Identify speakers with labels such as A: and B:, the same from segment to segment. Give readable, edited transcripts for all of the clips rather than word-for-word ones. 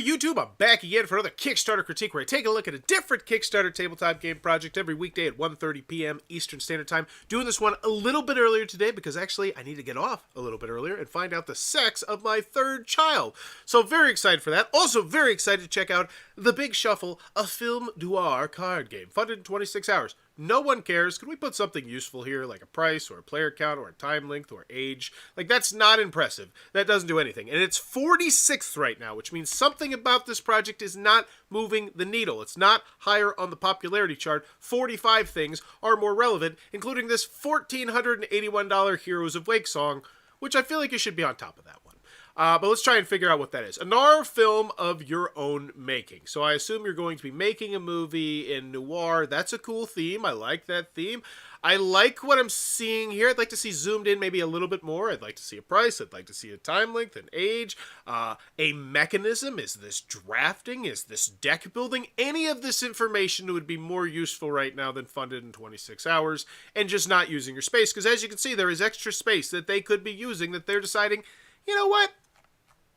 A: YouTube? I'm back again for another Kickstarter critique where I take a look at a different Kickstarter tabletop game project every weekday at 1:30 p.m. Eastern Standard Time. Doing this one a little bit earlier today because actually I need to get off a little bit earlier and find out the sex of my third child. So very excited for that. Also very excited to check out The Big Shuffle, a film noir card game. Funded in 26 hours. No one cares. Can we put something useful here, like a price or a player count or a time length or age? Like, that's not impressive. That doesn't do anything. And it's 46th right now, which means something about this project is not moving the needle. It's not higher on the popularity chart. 45 things are more relevant, including this $1,481 Heroes of Wake song, which I feel like you should be on top of that one. But let's try and figure out what that is. A noir film of your own making. So I assume you're going to be making a movie in noir. That's a cool theme. I like that theme. I like what I'm seeing here. I'd like to see zoomed in maybe a little bit more. I'd like to see a price. I'd like to see a time length, an age, a mechanism. Is this drafting? Is this deck building? Any of this information would be more useful right now than funded in 26 hours and just not using your space. Because as you can see, there is extra space that they could be using that they're deciding, you know what?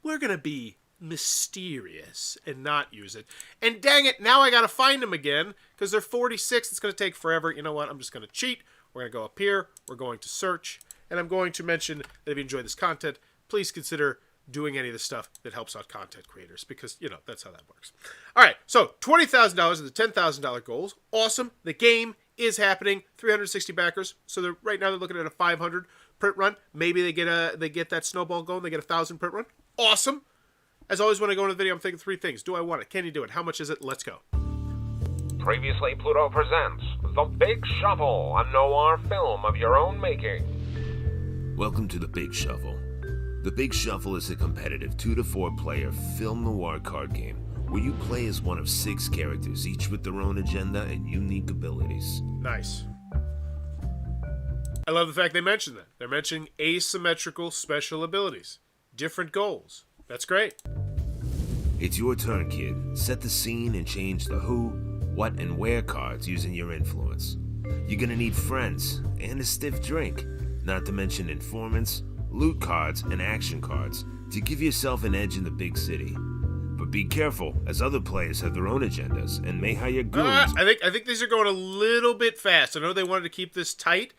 A: We're going to be mysterious and not use it. And dang it, now I got to find them again because they're 46. It's going to take forever. You know what? I'm just going to cheat. We're going to go up here. We're going to search. And I'm going to mention that if you enjoy this content, please consider doing any of the stuff that helps out content creators because, you know, that's how that works. All right, so $20,000 of the $10,000 goals. Awesome. The game is happening. 360 backers. So right now they're looking at a 500 print run. Maybe they get that snowball going. They get 1,000 print run. Awesome. As always, when I go into the video, I'm thinking three things. Do I want it? Can you do it? How much is it? Let's go.
B: Previously, Pluto presents The Big Shuffle, a noir film of your own making.
C: Welcome to The Big Shuffle. The Big Shuffle is a competitive 2 to 4 player film noir card game where you play as one of 6 characters, each with their own agenda and unique abilities.
A: Nice. I love the fact they mentioned that. They're mentioning asymmetrical special abilities. Different goals. That's great.
C: It's your turn, kid. Set the scene and change the who, what, and where cards using your influence. You're gonna need friends and a stiff drink, not to mention informants, loot cards, and action cards to give yourself an edge in the big city. But be careful, as other players have their own agendas and may hire goons.
A: I think these are going a little bit fast. I know they wanted to keep this tight.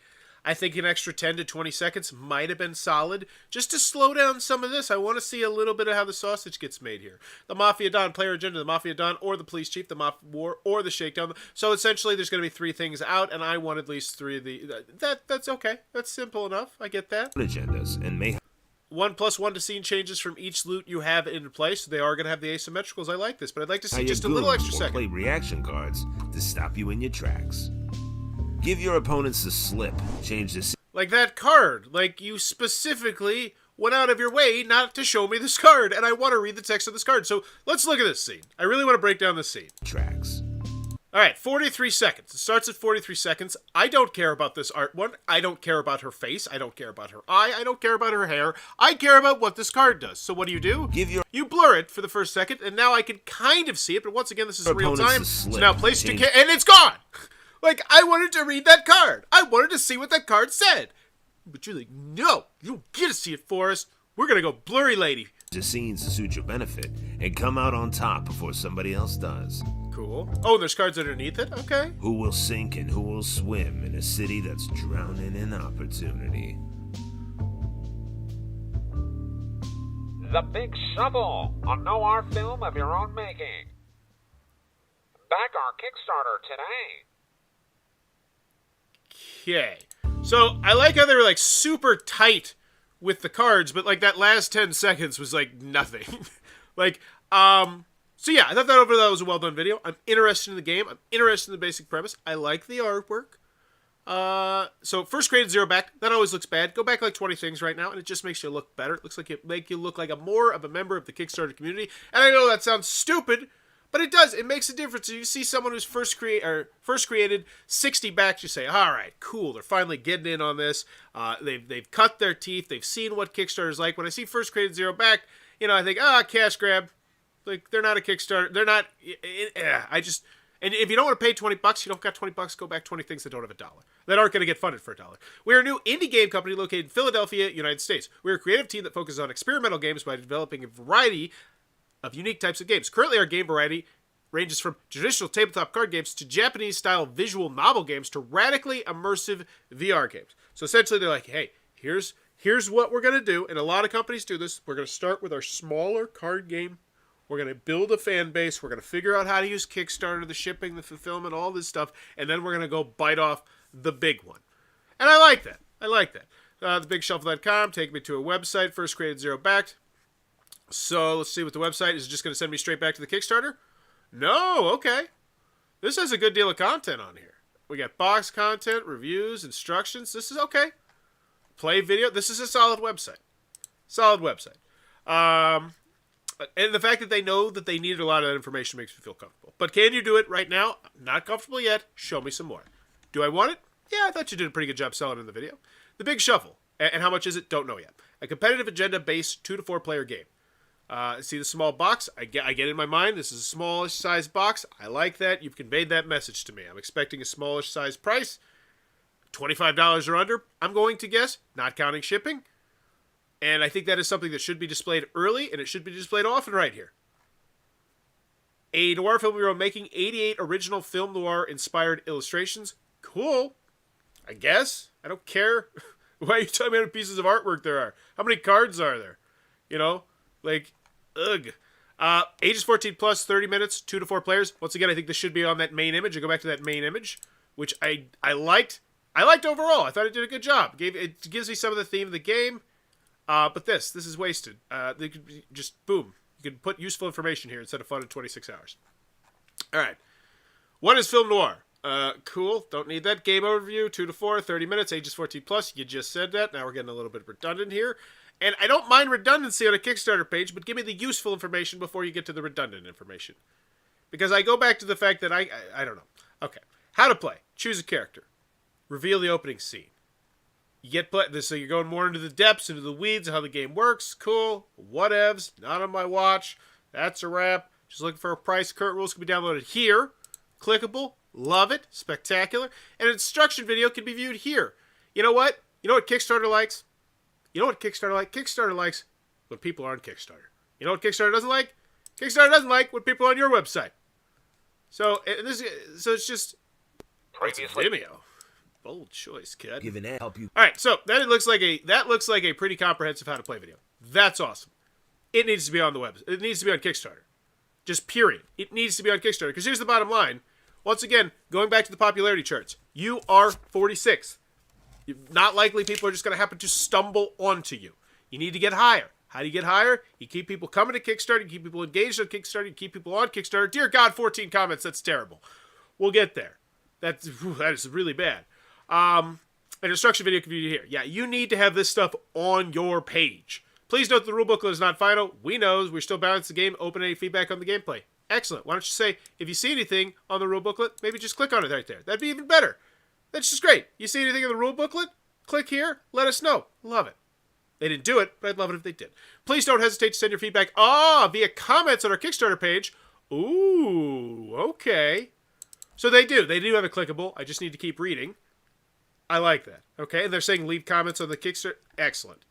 A: I think an extra 10 to 20 seconds might have been solid. Just to slow down some of this, I want to see a little bit of how the sausage gets made here. The Mafia Don, player agenda, the Mafia Don, or the Police Chief, the Mafia War, or the Shakedown. So essentially, there's going to be 3 things out, and I want at least 3 of the... That's okay. That's simple enough. I get that.
C: Agendas and may
A: 1+1 to scene changes from each loot you have in place. They are going to have the asymmetricals. I like this, but I'd like to see just a little extra second.
C: Play reaction cards to stop you in your tracks. Give your opponents the slip. Change the
A: like that card. Like you specifically went out of your way not to show me this card, and I want to read the text of this card. So let's look at this scene. I really want to break down this scene.
C: Tracks.
A: All right, 43 seconds. It starts at 43 seconds. I don't care about this art one. I don't care about her face. I don't care about her eye. I don't care about her hair. I care about what this card does. So what do? You blur it for the first second, and now I can kind of see it. But once again, this is real time. So now place it to and it's gone. Like, I wanted to read that card. I wanted to see what that card said. But you're like, no, you don't get to see it for us. We're going to go blurry lady.
C: The scenes to suit your benefit and come out on top before somebody else does.
A: Cool. Oh, there's cards underneath it? Okay.
C: Who will sink and who will swim in a city that's drowning in opportunity?
B: The Big Shuffle, a noir film of your own making. Back our Kickstarter today.
A: Okay. So, I like how they were, like, super tight with the cards, but, like, that last 10 seconds was, like, nothing. like, so yeah, I thought that overall was a well-done video. I'm interested in the game. I'm interested in the basic premise. I like the artwork. So, first created 0 back. That always looks bad. Go back, like, 20 things right now, and it just makes you look better. It looks like it make you look like more of a member of the Kickstarter community. And I know that sounds stupid, but it does. It makes a difference. You see someone who's first created 60 backs, you say, all right, cool. They're finally getting in on this. They've cut their teeth. They've seen what Kickstarter's like. When I see first created 0 back, you know, I think, cash grab. Like, they're not a Kickstarter. They're not. And if you don't want to pay $20, you don't got $20, go back 20 things that don't have $1. That aren't going to get funded for $1. We're a new indie game company located in Philadelphia, United States. We're a creative team that focuses on experimental games by developing a variety of unique types of games. Currently, our game variety ranges from traditional tabletop card games to Japanese-style visual novel games to radically immersive VR games. So essentially, they're like, hey, here's what we're going to do, and a lot of companies do this. We're going to start with our smaller card game. We're going to build a fan base. We're going to figure out how to use Kickstarter, the shipping, the fulfillment, all this stuff, and then we're going to go bite off the big one. And I like that. TheBigShuffle.com, take me to a website, first created, zero backed. So let's see what the website is. It just going to send me straight back to the Kickstarter? No, okay. This has a good deal of content on here. We got box content, reviews, instructions. This is okay. Play video. This is a solid website. And the fact that they know that they needed a lot of that information makes me feel comfortable. But can you do it right now? Not comfortable yet. Show me some more. Do I want it? Yeah, I thought you did a pretty good job selling in the video. The Big Shuffle. And how much is it? Don't know yet. A competitive agenda-based 2 to 4 player game. See the small box? I get in my mind, this is a smallish size box. I like that. You've conveyed that message to me. I'm expecting a smallish size price. $25 or under, I'm going to guess, not counting shipping. And I think that is something that should be displayed early, and it should be displayed often right here. A noir film bureau making 88 original film noir-inspired illustrations. Cool. I guess. I don't care. Why are you telling me how many pieces of artwork there are? How many cards are there? You know? Like, ugh. Ages 14 plus, 30 minutes, 2 to 4 players. Once again, I think this should be on that main image. I go back to that main image, which I liked. I liked overall. I thought it did a good job. It gives me some of the theme of the game. But this is wasted. They could just, boom. You could put useful information here instead of fun in 26 hours. All right. What is film noir? Cool. Don't need that. Game overview, 2 to 4, 30 minutes, ages 14 plus. You just said that. Now we're getting a little bit redundant here. And I don't mind redundancy on a Kickstarter page, but give me the useful information before you get to the redundant information. Because I go back to the fact that I don't know. Okay. How to play. Choose a character. Reveal the opening scene. You get this, so you're going more into the depths, into the weeds of how the game works. Cool. Whatevs. Not on my watch. That's a wrap. Just looking for a price. Current rules can be downloaded here. Clickable. Love it. Spectacular. And an instruction video can be viewed here. You know what? You know what Kickstarter likes? You know what Kickstarter likes? Kickstarter likes when people are on Kickstarter. You know what Kickstarter doesn't like? Kickstarter doesn't like when people are on your website. So it's just
B: Previously.
A: Vimeo. Bold choice, kid.
C: Give an help you.
A: All right, so that looks like a pretty comprehensive how to play video. That's awesome. It needs to be on the web. It needs to be on Kickstarter. Just period. It needs to be on Kickstarter. Because here's the bottom line. Once again, going back to the popularity charts, you are 46th. Not likely people are just going to happen to stumble onto you. You need to get higher. How do you get higher? You keep people coming to Kickstarter. You keep people engaged on Kickstarter. You keep people on Kickstarter. Dear God, 14 comments. That's terrible. We'll get there. That is really bad. An instruction video can be viewed here. Yeah, you need to have this stuff on your page. Please note the rule booklet is not final. We know we're still balancing the game. Open any feedback on the gameplay. Excellent. Why don't you say, if you see anything on the rule booklet, maybe just click on it right there. That'd be even better. That's just great. You see anything in the rule booklet? Click here. Let us know. Love it. They didn't do it, but I'd love it if they did. Please don't hesitate to send your feedback via comments on our Kickstarter page. Ooh, okay. So they do. They do have a clickable. I just need to keep reading. I like that. Okay, and they're saying leave comments on the Kickstarter. Excellent.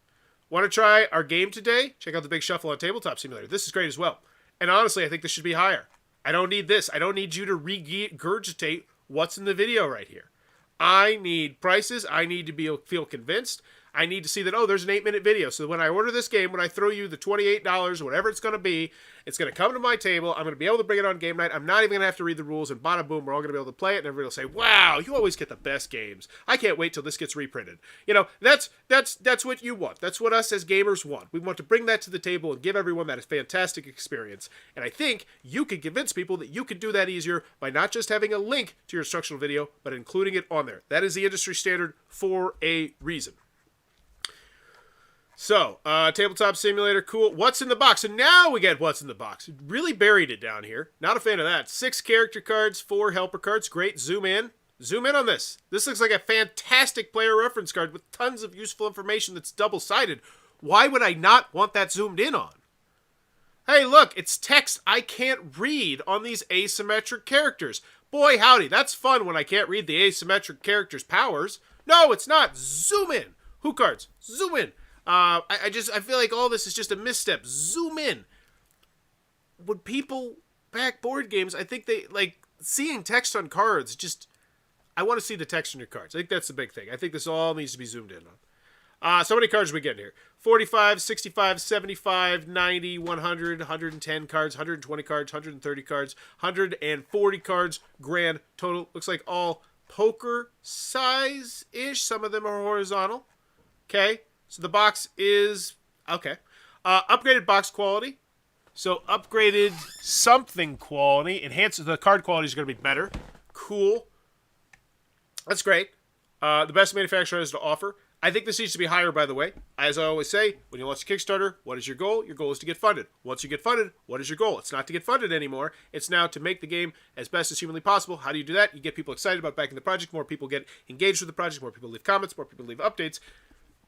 A: Want to try our game today? Check out the Big Shuffle on Tabletop Simulator. This is great as well. And honestly, I think this should be higher. I don't need this. I don't need you to regurgitate what's in the video right here. I need prices. I need to feel convinced. I need to see that, there's an 8-minute video. So when I order this game, when I throw you the $28, whatever it's going to be, it's going to come to my table. I'm going to be able to bring it on game night. I'm not even going to have to read the rules. And bada boom, we're all going to be able to play it. And everybody will say, wow, you always get the best games. I can't wait till this gets reprinted. You know, that's what you want. That's what us as gamers want. We want to bring that to the table and give everyone that fantastic experience. And I think you can convince people that you can do that easier by not just having a link to your instructional video, but including it on there. That is the industry standard for a reason. So, Tabletop Simulator, cool. What's in the box? And now we get what's in the box. Really buried it down here. Not a fan of that. 6 character cards, 4 helper cards. Great. Zoom in. Zoom in on this. This looks like a fantastic player reference card with tons of useful information that's double-sided. Why would I not want that zoomed in on? Hey, look, it's text I can't read on these asymmetric characters. Boy, howdy, that's fun when I can't read the asymmetric character's powers. No, it's not. Zoom in. Who cards? Zoom in. I feel like all this is just a misstep. Zoom in. when people back board games, I think they like seeing text on cards. Just I want to see the text on your cards. I think that's the big thing. I think this all needs to be zoomed in on. So many cards are we getting here? 45, 65, 75, 90, 100, 110 cards, 120 cards, 130 cards, 140 cards, grand total. Looks like all poker size-ish. Some of them are horizontal. Okay, so the box is, okay. Upgraded box quality. So upgraded something quality. Enhanced, the card quality is going to be better. Cool. That's great. The best manufacturer has to offer. I think this needs to be higher, by the way. As I always say, when you launch a Kickstarter, what is your goal? Your goal is to get funded. Once you get funded, what is your goal? It's not to get funded anymore. It's now to make the game as best as humanly possible. How do you do that? You get people excited about backing the project. More people get engaged with the project. More people leave comments. More people leave updates.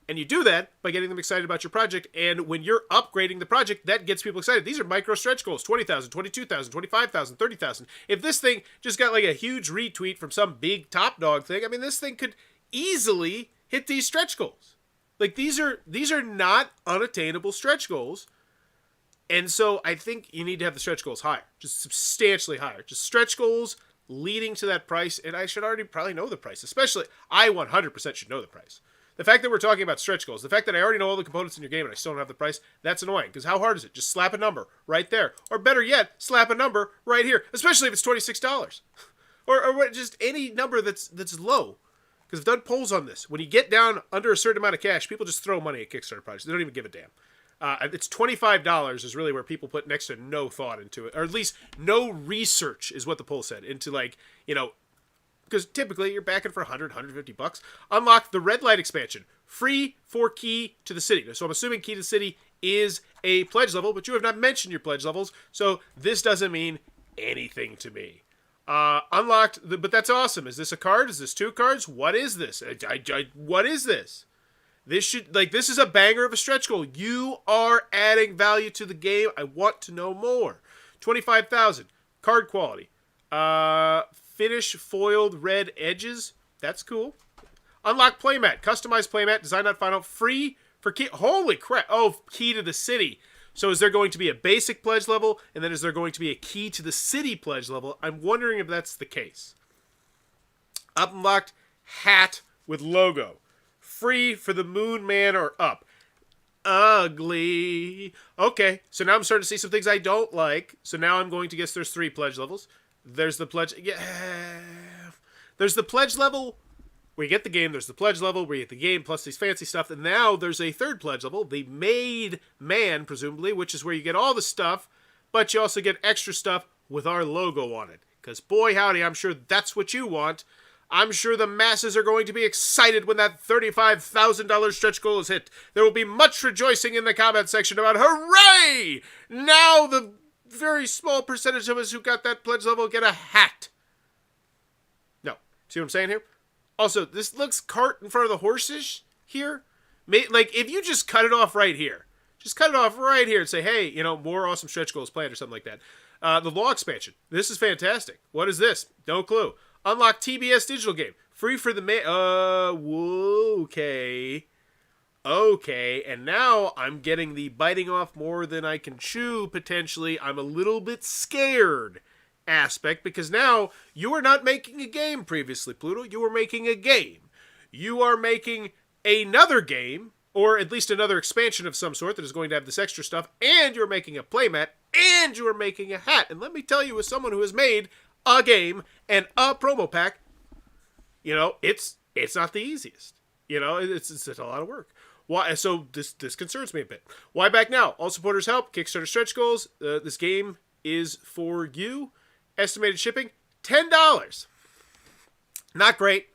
A: And you do that by getting them excited about your project. And when you're upgrading the project, that gets people excited. These are micro stretch goals. 20,000, 22,000, 25,000, 30,000. If this thing just got like a huge retweet from some big top dog thing, I mean, this thing could easily hit these stretch goals. Like these are not unattainable stretch goals. And so I think you need to have the stretch goals higher, just substantially higher. Just stretch goals leading to that price. And I should already probably know the price, especially I 100% should know the price. The fact that we're talking about stretch goals, the fact that I already know all the components in your game and I still don't have the price, that's annoying. Because how hard is it? Just slap a number right there. Or better yet, slap a number right here. Especially if it's $26. or just any number that's low. Because I've done polls on this. When you get down under a certain amount of cash, people just throw money at Kickstarter projects. They don't even give a damn. It's $25 is really where people put next to no thought into it. Or at least no research is what the poll said. Into like, because typically you're backing for $100, $150. Unlock the red light expansion. Free for Key to the City. So I'm assuming Key to the City is a pledge level, but you have not mentioned your pledge levels. So this doesn't mean anything to me. Unlocked, but that's awesome. Is this a card? Is this 2 cards? What is this? What is this? This is a banger of a stretch goal. You are adding value to the game. I want to know more. 25,000. Card quality. Finish foiled red edges. That's cool. Unlock playmat. Customized playmat. Design not final. Free for Key. Holy crap. Oh, Key to the City. So is there going to be a basic pledge level, and then is there going to be a Key to the City pledge level? I'm wondering if that's the case. Unlocked hat with logo. Free for the Moon Man or up. Ugly. Okay, so now I'm starting to see some things I don't like. So now I'm going to guess there's 3 pledge levels. There's the pledge. Yeah. There's the pledge level where you get the game. There's the pledge level where you get the game plus these fancy stuff. And now there's a 3rd pledge level, the Made Man, presumably, which is where you get all the stuff, but you also get extra stuff with our logo on it. Because boy, howdy, I'm sure that's what you want. I'm sure the masses are going to be excited when that $35,000 stretch goal is hit. There will be much rejoicing in the comment section about, hooray! Now the very small percentage of us who got that pledge level get a hat. No. See what I'm saying here? Also, this looks cart in front of the horses here. Like, if you just cut it off right here. Just cut it off right here and say, hey, more awesome stretch goals planned or something like that. The law expansion. This is fantastic. What is this? No clue. Unlock TBS digital game. Free for the okay. Okay, and now I'm getting the biting off more than I can chew, potentially. I'm a little bit scared aspect, because now you are not making a game previously, Pluto. You are making a game. You are making another game, or at least another expansion of some sort that is going to have this extra stuff, and you're making a playmat, and you are making a hat. And let me tell you, as someone who has made a game and a promo pack, it's not the easiest. It's a lot of work. Why? So this concerns me a bit. Why back now? All supporters help. Kickstarter stretch goals. This game is for you. Estimated shipping, $10. Not great.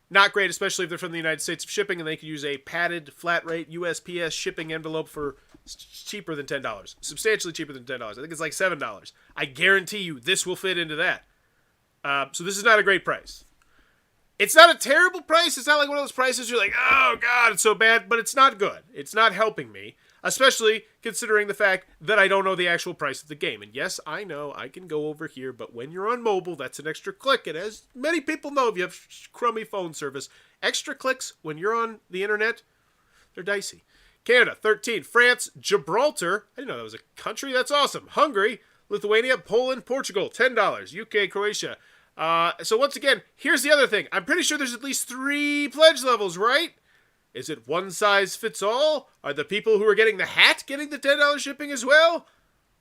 A: Not great, especially if they're from the United States of shipping and they can use a padded flat rate USPS shipping envelope for cheaper than $10. Substantially cheaper than $10. I think it's like $7. I guarantee you this will fit into that. So this is not a great price. It's not a terrible price. It's not like one of those prices you're like, oh, God, it's so bad. But it's not good. It's not helping me, especially considering the fact that I don't know the actual price of the game. And yes, I know I can go over here, but when you're on mobile, that's an extra click. And as many people know, if you have crummy phone service, extra clicks when you're on the internet, they're dicey. Canada, 13. France, Gibraltar. I didn't know that was a country. That's awesome. Hungary, Lithuania, Poland, Portugal, $10. UK, Croatia. So once again, here's the other thing. I'm pretty sure there's at least 3 pledge levels, right? Is it one size fits all? Are the people who are getting the hat getting the $10 shipping as well?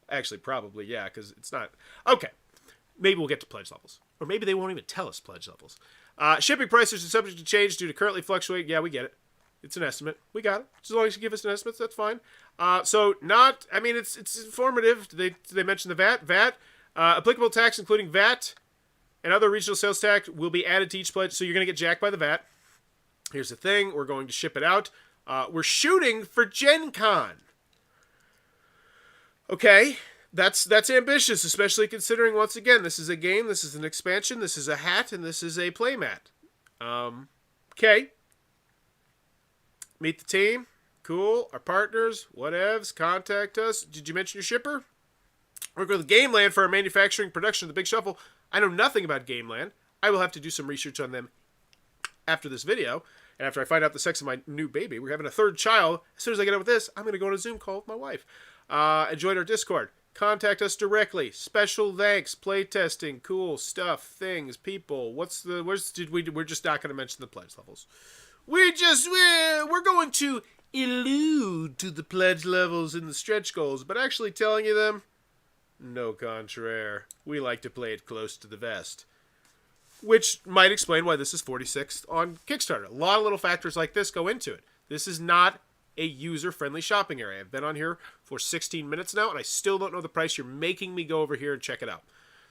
A: Actually, probably, yeah, because it's not... Okay, maybe we'll get to pledge levels. Or maybe they won't even tell us pledge levels. Shipping prices are subject to change due to currently fluctuating. Yeah, we get it. It's an estimate. We got it. As long as you give us an estimate, that's fine. It's informative. They mentioned the VAT. Applicable tax, including VAT and other regional sales tax, will be added to each pledge, so you're going to get jacked by the VAT. Here's the thing. We're going to ship it out. We're shooting for Gen Con. Okay, that's ambitious, especially considering, once again, this is a game, this is an expansion, this is a hat, and this is a playmat. Okay. Meet the team. Cool. Our partners. Whatevs. Contact us. Did you mention your shipper? Work with Gameland for our manufacturing production of the Big Shuffle. I know nothing about Gameland. I will have to do some research on them after this video. And after I find out the sex of my new baby, we're having a 3rd child. As soon as I get out with this, I'm going to go on a Zoom call with my wife. And join our Discord. Contact us directly. Special thanks. Playtesting. Cool stuff. Things. People. We're just not going to mention the pledge levels. We're going to allude to the pledge levels and the stretch goals, but actually telling you them, no contraire. We like to play it close to the vest. Which might explain why this is 46th on Kickstarter. A lot of little factors like this go into it. This is not a user-friendly shopping area. I've been on here for 16 minutes now, and I still don't know the price. You're making me go over here and check it out.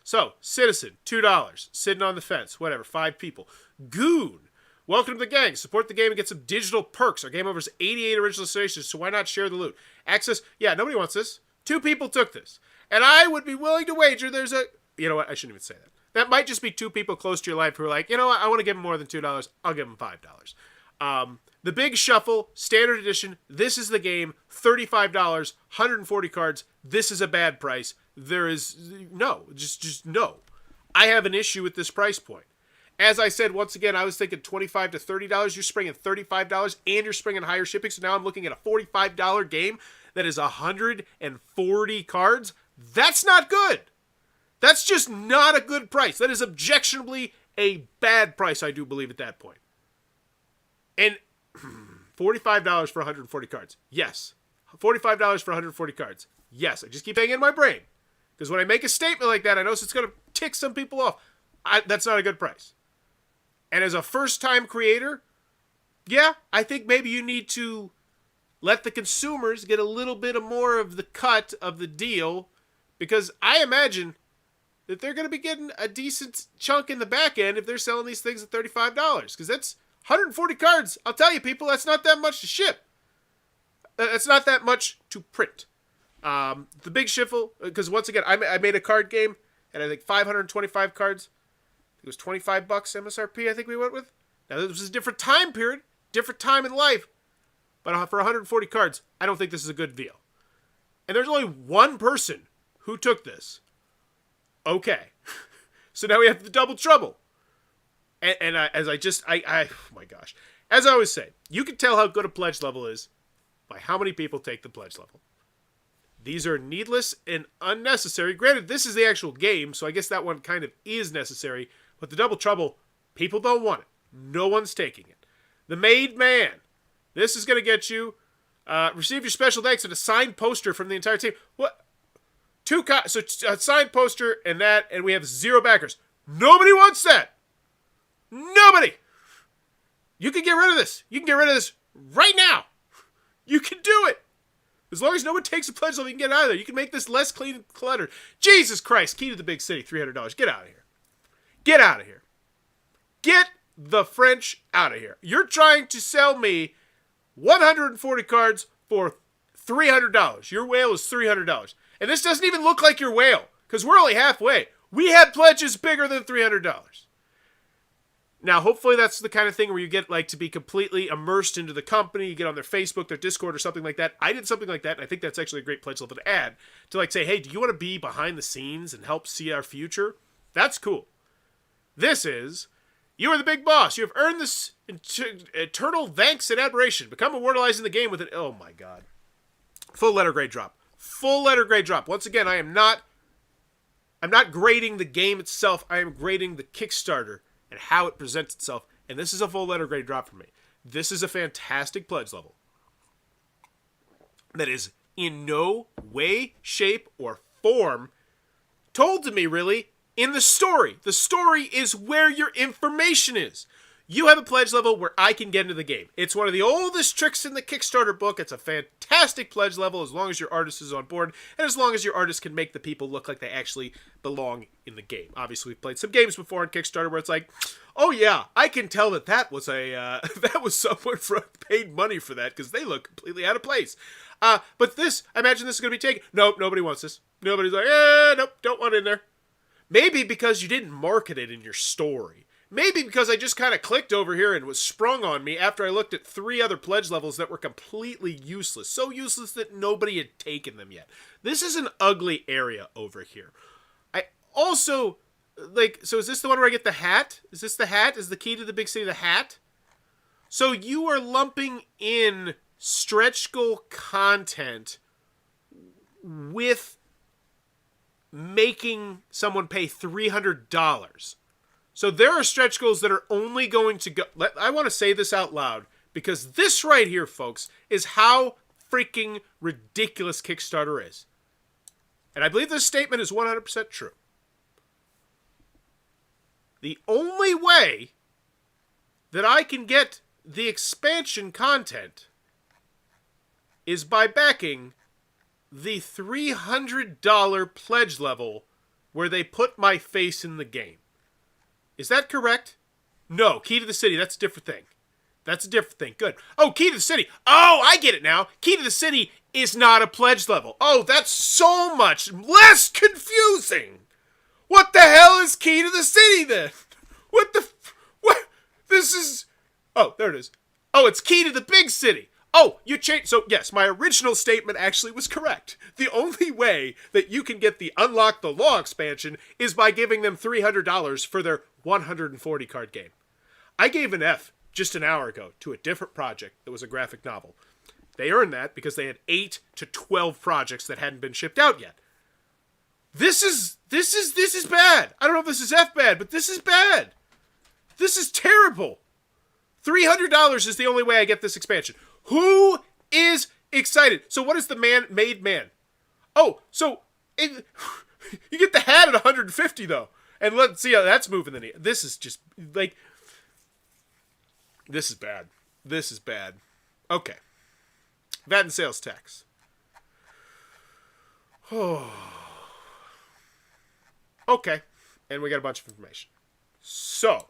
A: So, Citizen, $2. Sitting on the fence, whatever, 5 people. Goon, welcome to the gang. Support the game and get some digital perks. Our game over 88 original stations, so why not share the loot? Access, yeah, nobody wants this. 2 people took this. And I would be willing to wager there's a... You know what, I shouldn't even say that. That might just be 2 people close to your life who are like, you know what, I want to give them more than $2. I'll give them $5. The Big Shuffle, Standard Edition, this is the game, $35, 140 cards. This is a bad price. There is... No, just no. I have an issue with this price point. As I said, once again, I was thinking $25 to $30. You're springing $35 and you're springing higher shipping. So now I'm looking at a $45 game that is 140 cards. That's not good. That's just not a good price. That is objectionably a bad price, I do believe, at that point. And $45 for 140 cards. Yes. $45 for 140 cards. Yes. I just keep hanging in my brain. Because when I make a statement like that, I know it's going to tick some people off. That's not a good price. And as a first-time creator, yeah, I think maybe you need to let the consumers get a little bit more of the cut of the deal, because I imagine that they're going to be getting a decent chunk in the back end if they're selling these things at $35, because that's 140 cards. I'll tell you, people, that's not that much to ship. That's not that much to print. The Big Shuffle, because once again, I made a card game, and I think 525 cards. It was $25 MSRP, I think we went with. Now, this was a different time period, different time in life. But for 140 cards, I don't think this is a good deal. And there's only one person who took this. Okay. So now we have the double trouble. And oh my gosh. As I always say, you can tell how good a pledge level is by how many people take the pledge level. These are needless and unnecessary. Granted, this is the actual game, so I guess that one kind of is necessary. But the double trouble, people don't want it. No one's taking it. The Made Man. This is going to get you. Receive your special thanks and a signed poster from the entire team. What? So a signed poster and that, and we have 0 backers. Nobody wants that. Nobody. You can get rid of this. You can get rid of this right now. You can do it. As long as no one takes a pledge level, you can get out of there. You can make this less clean and cluttered. Jesus Christ. Key to the Big City, $300. Get out of here. Get out of here. Get the French out of here. You're trying to sell me 140 cards for $300. Your whale is $300. And this doesn't even look like your whale, because we're only halfway. We had pledges bigger than $300. Now, hopefully that's the kind of thing where you get like to be completely immersed into the company. You get on their Facebook, their Discord, or something like that. I did something like that, and I think that's actually a great pledge level to add. To like say, hey, do you want to be behind the scenes and help see our future? That's cool. This is, you are the big boss. You have earned this eternal thanks and admiration. Become immortalized in the game with an, oh my god. Full letter grade drop. Full letter grade drop. Once again, I am not I'm not grading the game itself. I am grading the Kickstarter and how it presents itself. And this is a full letter grade drop for me. This is a fantastic pledge level that is in no way, shape, or form told to me, really, in the story. The story is where your information is. You have a pledge level where I can get into the game. It's one of the oldest tricks in the Kickstarter book. It's a fantastic pledge level as long as your artist is on board and as long as your artist can make the people look like they actually belong in the game. Obviously, we've played some games before on Kickstarter where it's like, oh yeah, I can tell that was that was someone paid money for that because they look completely out of place. But this, I imagine this is going to be taken. Nope, nobody wants this. Nobody's like, nope, don't want it in there. Maybe because you didn't market it in your story. Maybe because I just kind of clicked over here and was sprung on me after I looked at 3 other pledge levels that were completely useless. So useless that nobody had taken them yet. This is an ugly area over here. I also, so is this the one where I get the hat? Is this the hat? Is the key to the big city the hat? So you are lumping in stretch goal content with making someone pay $300. So there are stretch goals that are only going to go... I want to say this out loud because this right here, folks, is how freaking ridiculous Kickstarter is. And I believe this statement is 100% true. The only way that I can get the expansion content is by backing the $300 pledge level where they put my face in the game. Is that correct? No, Key to the City, that's a different thing. That's a different thing. Good. Oh, Key to the City. Oh, I get it now. Key to the City is not a pledge level. Oh, that's so much less confusing. What the hell is Key to the City then? What? This is... Oh, there it is. Oh, it's Key to the Big City. Oh, you changed... So, yes, my original statement actually was correct. The only way that you can get the Unlock the Law expansion is by giving them $300 for their 140 card game. I gave an F just an hour ago to a different project that was a graphic novel. They earned that because they had 8 to 12 projects that hadn't been shipped out yet. This is bad. I don't know if this is F bad, but this is bad. This is terrible. $300 is the only way I get this expansion. Who is excited? So what is the man-made man? Oh, so you get the hat at 150 though. And let's see how that's moving the needle. This is just like, this is bad. This is bad. Okay. VAT and sales tax. Oh. Okay. And we got a bunch of information. So,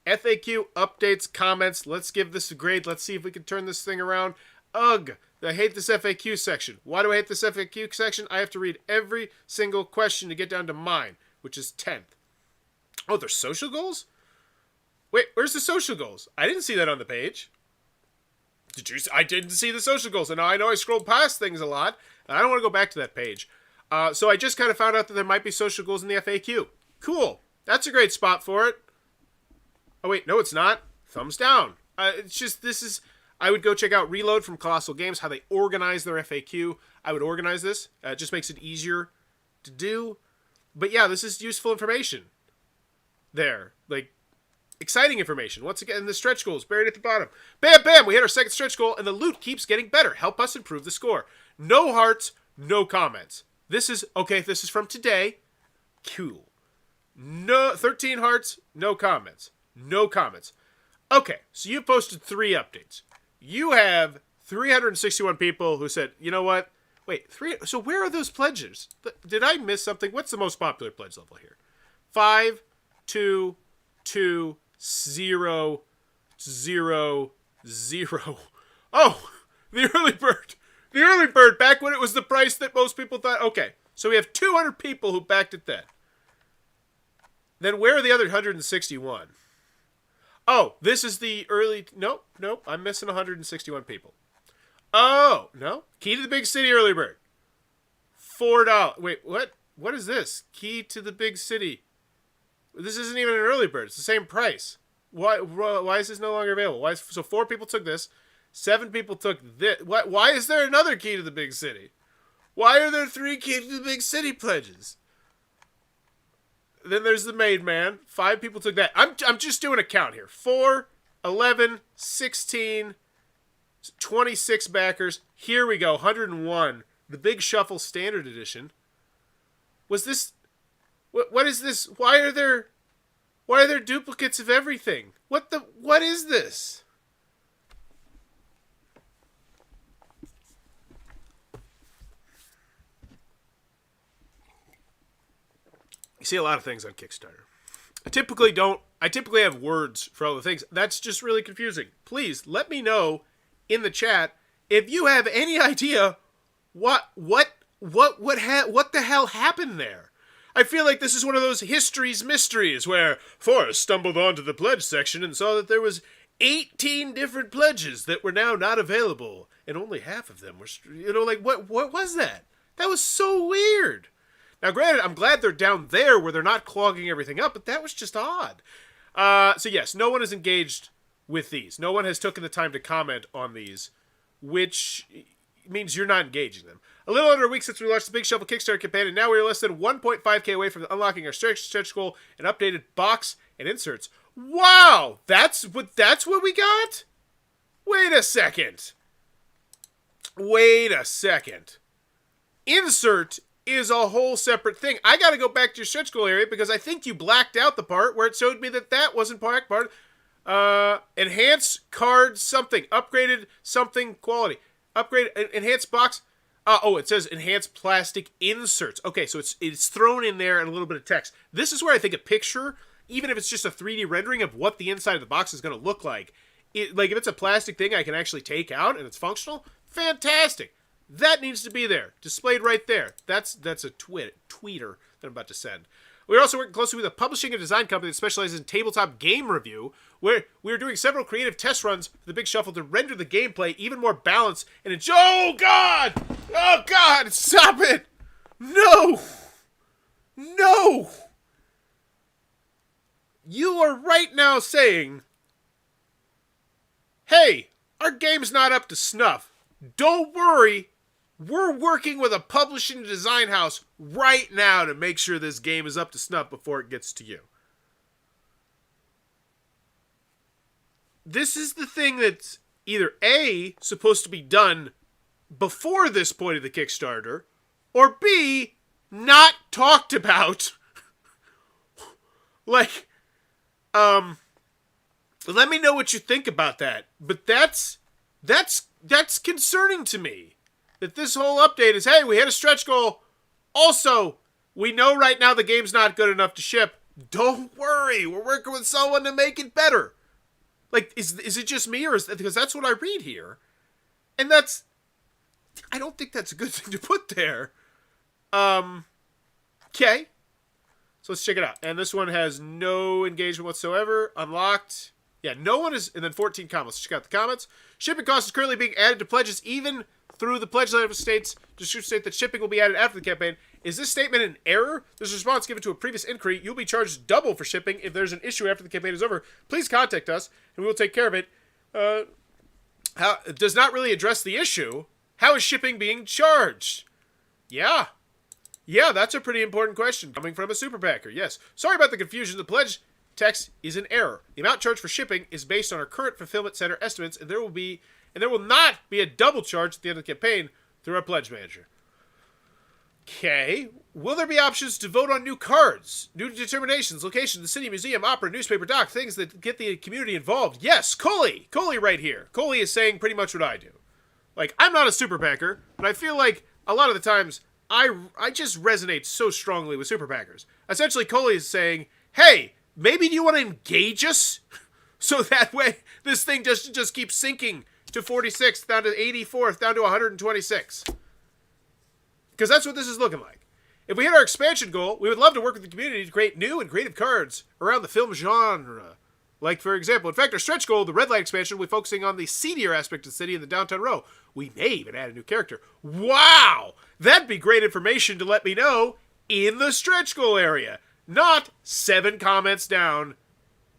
A: FAQ, updates, comments. Let's give this a grade. Let's see if we can turn this thing around. Ugh. I hate this FAQ section. Why do I hate this FAQ section? I have to read every single question to get down to mine, which is 10th. Oh, there's social goals? Wait, where's the social goals? I didn't see that on the page. Did you? I didn't see the social goals. And now I know I scrolled past things a lot. And I don't want to go back to that page. So I just kind of found out that there might be social goals in the FAQ. Cool. That's a great spot for it. Oh, wait. No, it's not. Thumbs down. It's just, this is... I would go check out Reload from Colossal Games, how they organize their FAQ. I would organize this. It just makes it easier to do. But yeah, this is useful information. There. Like, exciting information. Once again, the stretch goals buried at the bottom. Bam, bam! We hit our second stretch goal, and the loot keeps getting better. Help us improve the score. No hearts, no comments. This is, okay, this is from today. Cool. No, 13 hearts, no comments. No comments. Okay, so you posted 3 updates. You have 361 people who said, you know what? Wait, so where are those pledges? Did I miss something? What's the most popular pledge level here? 5, 2, 2, 0, 0, 0. Oh, the early bird. The early bird, back when it was the price that most people thought. Okay, so we have 200 people who backed it then. Then where are the other 161? Oh, this is the early... Nope, I'm missing 161 people. Oh, no. Key to the Big City early bird. $4. Wait, what? What is this? Key to the Big City. This isn't even an early bird. It's the same price. Why is this no longer available? So 4 people took this. 7 people took this. Why is there another Key to the Big City? Why are there 3 Key to the Big City pledges? Then there's the Made Man. 5 people took that. I'm just doing a count here. 4, 11, 16, 26 backers. Here we go. 101. The Big Shuffle Standard Edition. Was this... What is this? Why are there duplicates of everything? What is this? You see a lot of things on Kickstarter. I typically have words for all the things. That's just really confusing. Please let me know in the chat if you have any idea what the hell happened there. I feel like this is one of those history's mysteries where Forrest stumbled onto the pledge section and saw that there was 18 different pledges that were now not available, and only half of them were, what was that? That was so weird. Now, granted, I'm glad they're down there where they're not clogging everything up, but that was just odd. So yes, no one is engaged with these. No one has taken the time to comment on these, which means you're not engaging them. A little under a week since we launched the Big Shuffle Kickstarter campaign, and now we are less than 1.5k away from unlocking our stretch goal and updated box and inserts. Wow! That's what we got? Wait a second. Insert is a whole separate thing. I gotta go back to your stretch goal area because I think you blacked out the part where it showed me that wasn't part. Enhance card something. Upgraded something quality. Upgrade, enhanced box. It says enhanced plastic inserts. Okay, so it's thrown in there and a little bit of text. This is where I think a picture, even if it's just a 3D rendering of what the inside of the box is going to look like, if it's a plastic thing I can actually take out and it's functional, fantastic. That needs to be there, displayed right there. That's a tweeter that I'm about to send. We're also working closely with a publishing and design company that specializes in tabletop game review, where we're doing several creative test runs for the Big Shuffle to render the gameplay even more balanced and enjoy. Oh God! Oh God! Stop it! No! You are right now saying, hey, our game's not up to snuff. Don't worry. We're working with a publishing and design house right now to make sure this game is up to snuff before it gets to you. This is the thing that's either A, supposed to be done before this point of the Kickstarter, or B, not talked about. Let me know what you think about that. But that's concerning to me. That this whole update is, hey, we hit a stretch goal. Also, we know right now the game's not good enough to ship. Don't worry, we're working with someone to make it better. Is it just me, or because that's what I read here, and I don't think that's a good thing to put there. Okay, so let's check it out. And this one has no engagement whatsoever. Unlocked. Yeah, no one is, and then 14 comments. Let's check out the comments. Shipping cost is currently being added to pledges even through the pledge letter states that shipping will be added after the campaign. Is this statement an error? There's a response given to a previous inquiry. You'll be charged double for shipping if there's an issue after the campaign is over. Please contact us, and we will take care of it. It does not really address the issue. How is shipping being charged? Yeah, that's a pretty important question coming from a super packer. Yes. Sorry about the confusion. The pledge text is an error. The amount charged for shipping is based on our current fulfillment center estimates, and there will not be a double charge at the end of the campaign through our pledge manager. Okay. Will there be options to vote on new cards, new determinations, location, the city, museum, opera, newspaper, doc, things that get the community involved? Yes, Coley right here. Coley is saying pretty much what I do. I'm not a super packer, but I feel like a lot of the times I just resonate so strongly with super packers. Essentially, Coley is saying, hey, maybe you want to engage us? So that way this thing just keeps sinking to 46th, down to 84th, down to 126. Because that's what this is looking like. If we hit our expansion goal, we would love to work with the community to create new and creative cards around the film genre. For example, in fact, our stretch goal, the red light expansion, will be focusing on the seedier aspect of the city in the downtown row. We may even add a new character. Wow! That'd be great information to let me know in the stretch goal area, not 7 comments down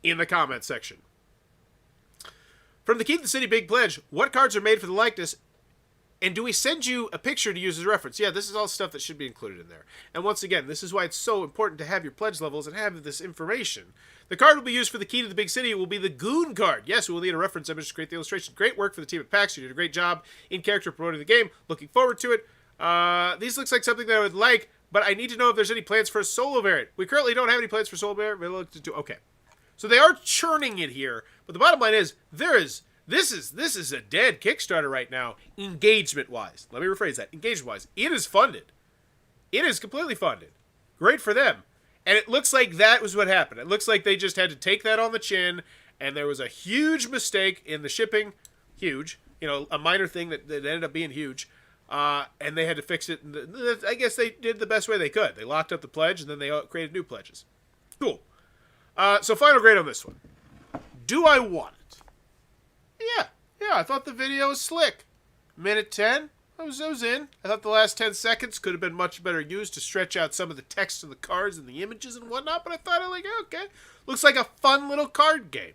A: in the comment section. From the Keep the City Big Pledge, what cards are made for the likeness And do we send you a picture to use as a reference? Yeah, this is all stuff that should be included in there. And once again, this is why it's so important to have your pledge levels and have this information. The card will be used for the key to the big city. It will be the Goon card. Yes, we will need a reference image to create the illustration. Great work for the team at PAX. You did a great job in character promoting the game. Looking forward to it. These looks like something that I would like, but I need to know if there's any plans for a solo variant. We currently don't have any plans for solo variant. Okay. So they are churning it here, but the bottom line is, this is a dead Kickstarter right now, engagement-wise. Let me rephrase that. Engagement-wise. It is funded. It is completely funded. Great for them. And it looks like that was what happened. It looks like they just had to take that on the chin, and there was a huge mistake in the shipping. Huge. You know, a minor thing that ended up being huge. And they had to fix it. I guess they did the best way they could. They locked up the pledge, and then they created new pledges. Cool. So final grade on this one. Do I want it? Yeah, I thought the video was slick. Minute 10, I was in. I thought the last 10 seconds could have been much better used to stretch out some of the text and the cards and the images and whatnot, but I thought, okay. Looks like a fun little card game.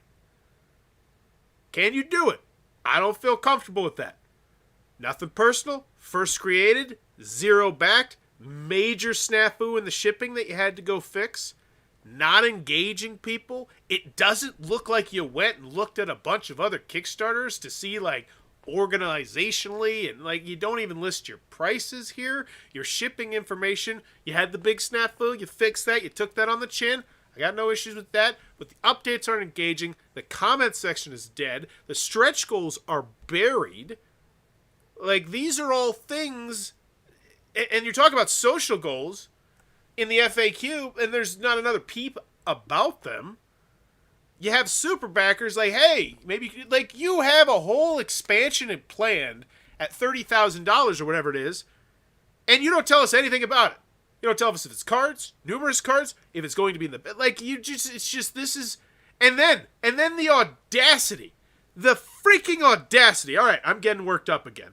A: Can you do it? I don't feel comfortable with that. Nothing personal. First created. 0 backed. Major snafu in the shipping that you had to go fix. Not engaging people. It doesn't look like you went and looked at a bunch of other Kickstarters to see, like, organizationally, and, like, you don't even list your prices here, your shipping information. You had the big snafu, you fixed that, you took that on the chin. I got no issues with that, but the updates aren't engaging. The comment section is dead. The stretch goals are buried. Like, these are all things, and you're talking about social goals in the FAQ, and there's not another peep about them. You have super backers like, hey, maybe like you have a whole expansion planned at $30,000 or whatever it is, and you don't tell us anything about it. You don't tell us if it's cards, numerous cards, if it's going to be in the like. It's just this is, and then the audacity, the freaking audacity. All right, I'm getting worked up again.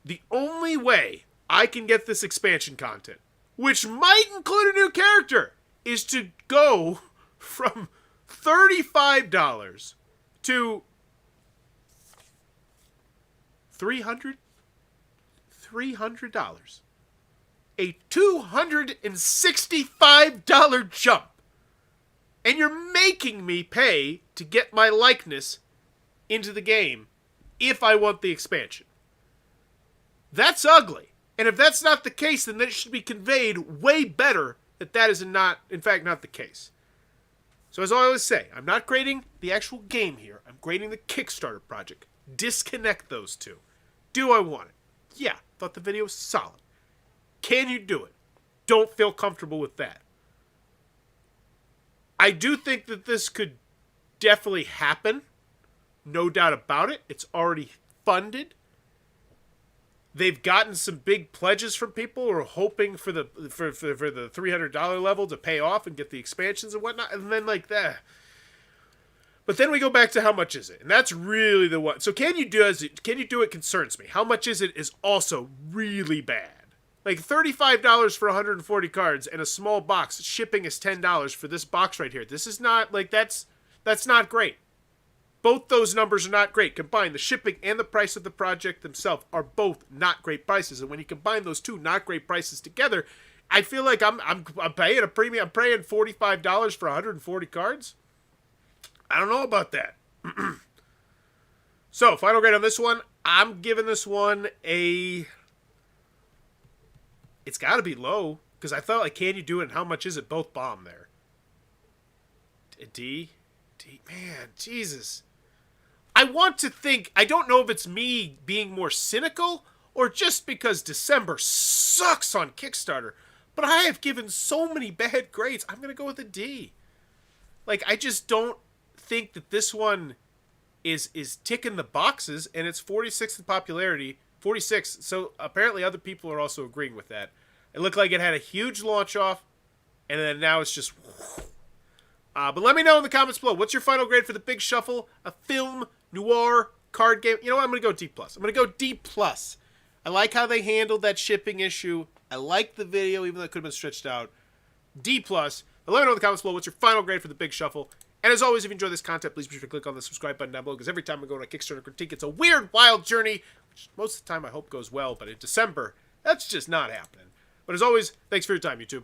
A: The only way I can get this expansion content, which might include a new character, is to go from $35 to $300. A $265 jump. And you're making me pay to get my likeness into the game if I want the expansion. That's ugly. And if that's not the case, then it should be conveyed way better that that is not, in fact, not the case. So as I always say, I'm not grading the actual game here. I'm grading the Kickstarter project. Disconnect those two. Do I want it? Yeah, thought the video was solid. Can you do it? Don't feel comfortable with that. I do think that this could definitely happen. No doubt about it. It's already funded. They've gotten some big pledges from people who are hoping for the $300 level to pay off and get the expansions and whatnot, and then like that. But then we go back to how much is it, and that's really the one. So can you do it concerns me. How much is it is also really bad. Like $35 for 140 cards and a small box. Shipping is $10 for this box right here. This is not like that's not great. Both those numbers are not great. Combined, the shipping and the price of the project themselves are both not great prices. And when you combine those two not great prices together, I feel like I'm paying a premium. I'm paying $45 for 140 cards. I don't know about that. So, final grade on this one. I'm giving this one a... It's got to be low, because I felt like, can you do it, and how much is it? Both bomb there. D? Man, Jesus. I want to think, I don't know if it's me being more cynical, or just because December sucks on Kickstarter, but I have given so many bad grades, I'm going to go with a D. Like, I just don't think that this one is ticking the boxes, and it's 46th in popularity, 46, so apparently other people are also agreeing with that. It looked like it had a huge launch off, and then now it's just... but let me know in the comments below, what's your final grade for The Big Shuffle? A film, noir, card game? You know what, I'm going to go D+. I'm going to go D+. I like how they handled that shipping issue. I like the video, even though it could have been stretched out. D+. But let me know in the comments below, what's your final grade for The Big Shuffle? And as always, if you enjoy this content, please be sure to click on the subscribe button down below, because every time I go on a Kickstarter critique, it's a weird, wild journey, which most of the time I hope goes well, but in December, that's just not happening. But as always, thanks for your time, YouTube.